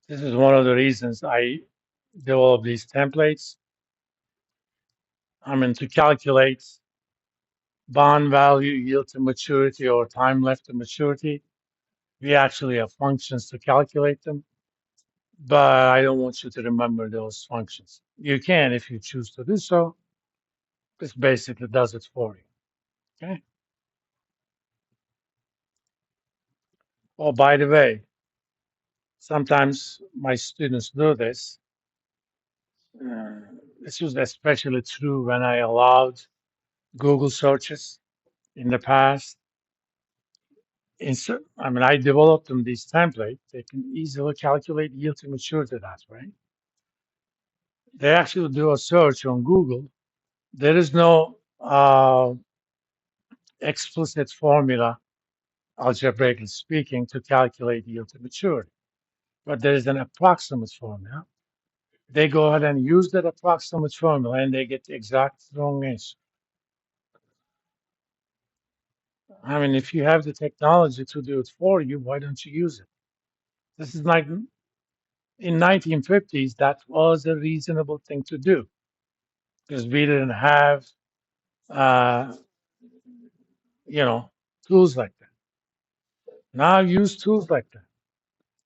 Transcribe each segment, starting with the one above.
This is one of the reasons I develop these templates. I mean, to calculate bond value, yield to maturity, or time left to maturity, we actually have functions to calculate them, but I don't want you to remember those functions. You can if you choose to do so. This basically does it for you. Okay. Oh, by the way, sometimes my students do this. Uh, this was especially true when I allowed Google searches in the past. I mean, I developed them these templates. They can easily calculate yield to maturity that way. They actually do a search on Google. There is no explicit formula, algebraically speaking, to calculate yield to maturity, but there is an approximate formula. They go ahead and use that approximate formula and they get the exact wrong answer. I mean, if you have the technology to do it for you, why don't you use it? This is like in 1950s, that was a reasonable thing to do because we didn't have, uh, you know, tools like that. Now use tools like that.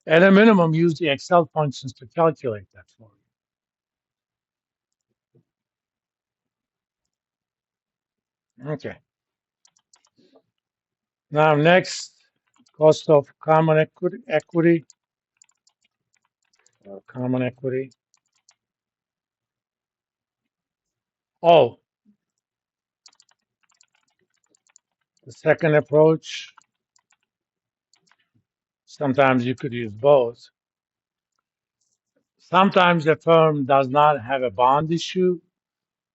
At a minimum, use the Excel functions to calculate that for you. Okay. Now next, cost of common common equity. Oh, the second approach. Sometimes you could use both. Sometimes the firm does not have a bond issue,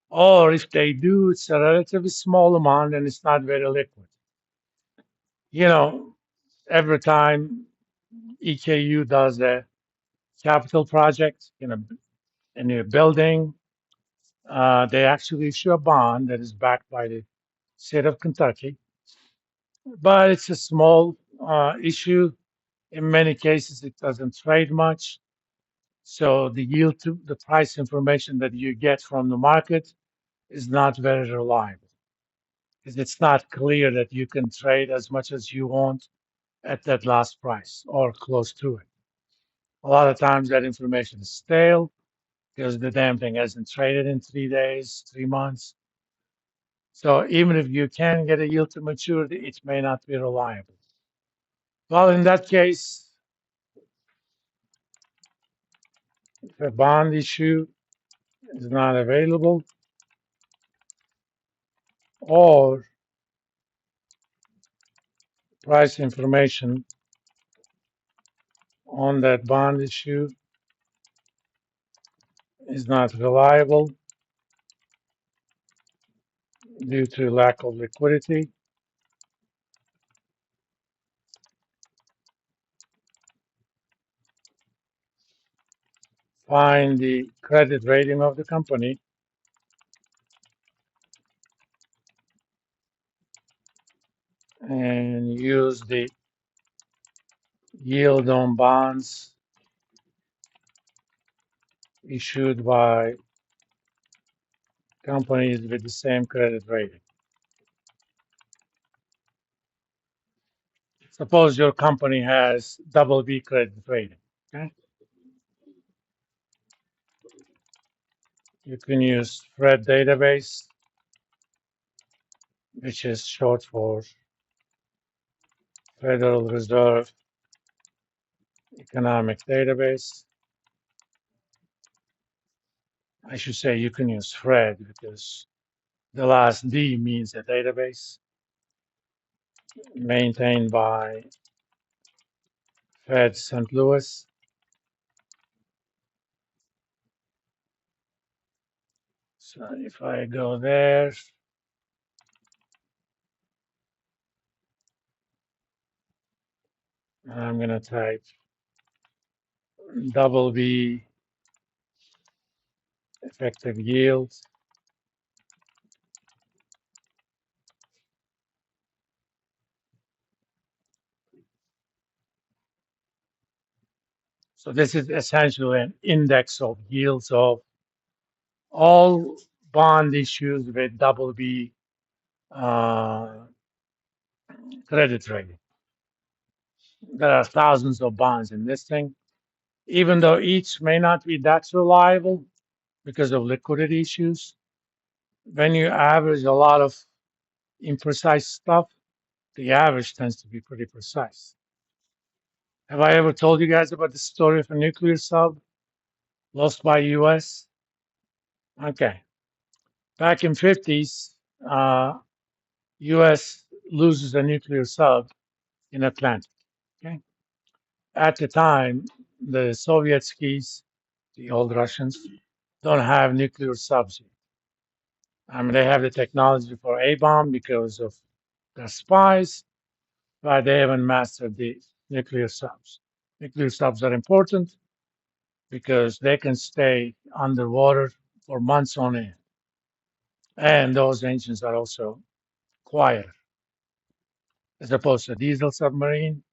or if they do, it's a relatively small amount and it's not very liquid. You know, every time EKU does a capital project in a building, they actually issue a bond that is backed by the state of Kentucky, but it's a small issue. In many cases, it doesn't trade much. So the yield to the price information that you get from the market is not very reliable because it's not clear that you can trade as much as you want at that last price or close to it. A lot of times that information is stale because the damn thing hasn't traded in 3 days, 3 months. So even if you can get a yield to maturity, it may not be reliable. Well, in that case, if a bond issue is not available or price information on that bond issue is not reliable due to lack of liquidity, find the credit rating of the company and use the yield on bonds issued by companies with the same credit rating. Suppose your company has double B credit rating. Okay, you can use FRED database, which is short for Federal Reserve Economic Database. I should say you can use FRED because the last D means a database maintained by Fed St. Louis. So if I go there, I'm going to type double B effective yield. So this is essentially an index of yields of all bond issues with double B uh, credit rating. There are thousands of bonds in this thing, even though each may not be that reliable because of liquidity issues. When you average a lot of imprecise stuff, the average tends to be pretty precise. Have I ever told you guys about the story of a nuclear sub lost by U.S.? Okay, back in 50s, U.S. loses a nuclear sub in Atlantic. Okay, at the time, the Soviet skis, the old Russians, don't have nuclear subs yet. I mean, they have the technology for A bomb because of their spies, but they haven't mastered the nuclear subs. Nuclear subs are important because they can stay underwater for months on end. And those engines are also quieter as opposed to a diesel submarine.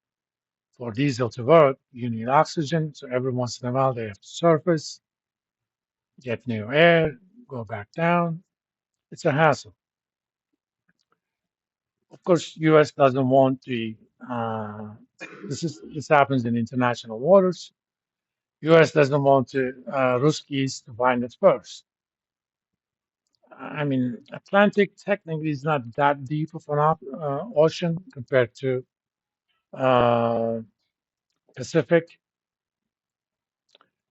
For diesel to work, you need oxygen. So every once in a while, they have to surface, get new air, go back down. It's a hassle. Of course, U.S. doesn't want the. This happens in international waters. U.S. doesn't want the Ruskies to find it first. I mean, Atlantic technically is not that deep of an ocean compared to uh, Pacific.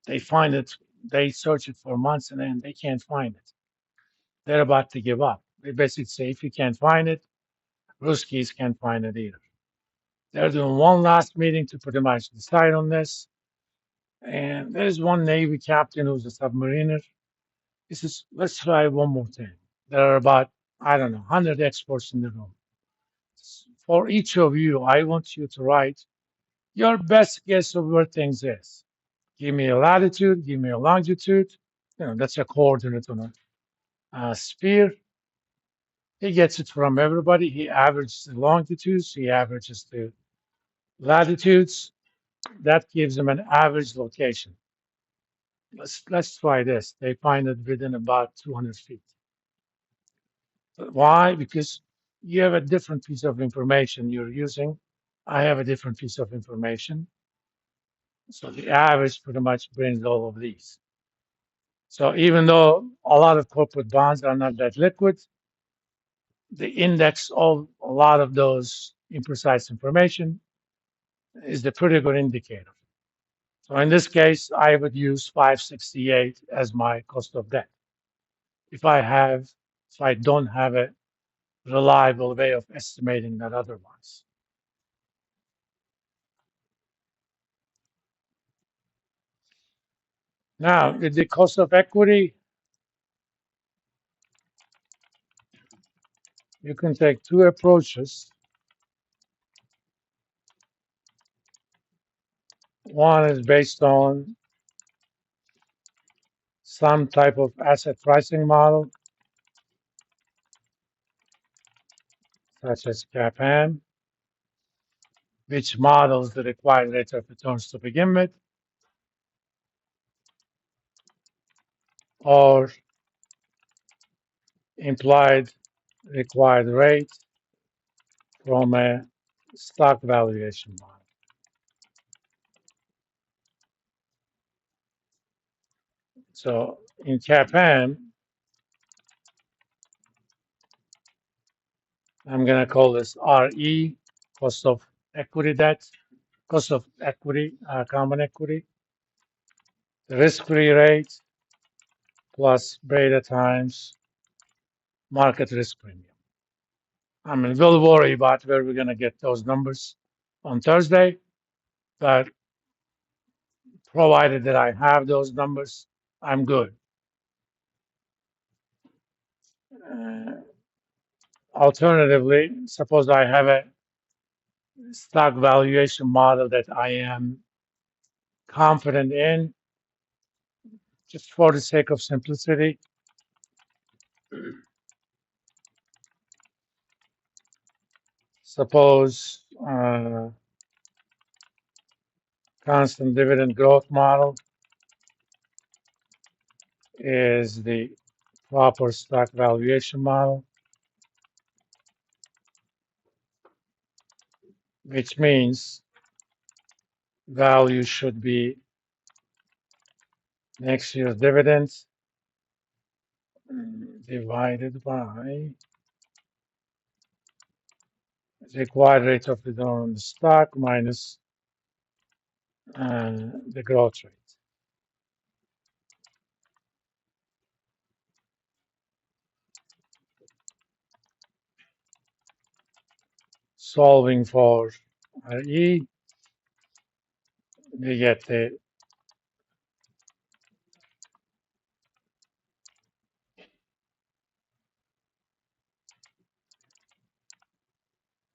They find it, they search it for months and then they can't find it. They're about to give up. They basically say, if you can't find it, Ruskies can't find it either. They're doing one last meeting to pretty much decide on this. And there's one Navy captain who's a submariner. He says, let's try one more thing. There are about, I don't know, 100 experts in the room. For each of you, I want you to write your best guess of where things is. Give me a latitude, give me a longitude. That's a coordinate on a sphere. He gets it from everybody. He averages the longitudes, he averages the latitudes. That gives him an average location. Let's try this. They find it within about 200 feet. Why? Because you have a different piece of information you're using. I have a different piece of information. So the average pretty much brings all of these. So even though a lot of corporate bonds are not that liquid, the index of a lot of those imprecise information is a pretty good indicator. So in this case, I would use 568 as my cost of debt. If I have, if I don't have a reliable way of estimating that otherwise. Now, with the cost of equity, you can take two approaches. One is based on some type of asset pricing model, such as CAPM, which models the required rate of returns to begin with, or implied required rate from a stock valuation model. So in CAPM, I'm going to call this RE, cost of equity debt, cost of equity, common equity, the risk-free rate plus beta times market risk premium. I mean, we'll worry about where we're going to get those numbers on Thursday, but provided that I have those numbers, I'm good. Uh, Alternatively, suppose I have a stock valuation model that I am confident in, just for the sake of simplicity. Suppose Constant dividend growth model is the proper stock valuation model, which means value should be next year's dividends divided by the required rate of return on the stock minus the growth rate. Solving for RE, we get the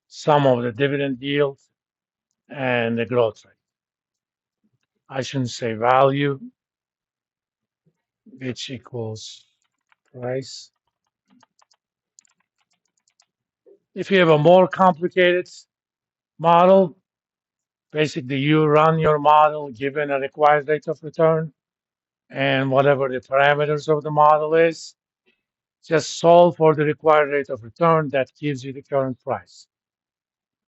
sum of the dividend yield and the growth rate. I shouldn't say value, which equals price. If you have a more complicated model, basically you run your model given a required rate of return and whatever the parameters of the model is, just solve for the required rate of return that gives you the current price.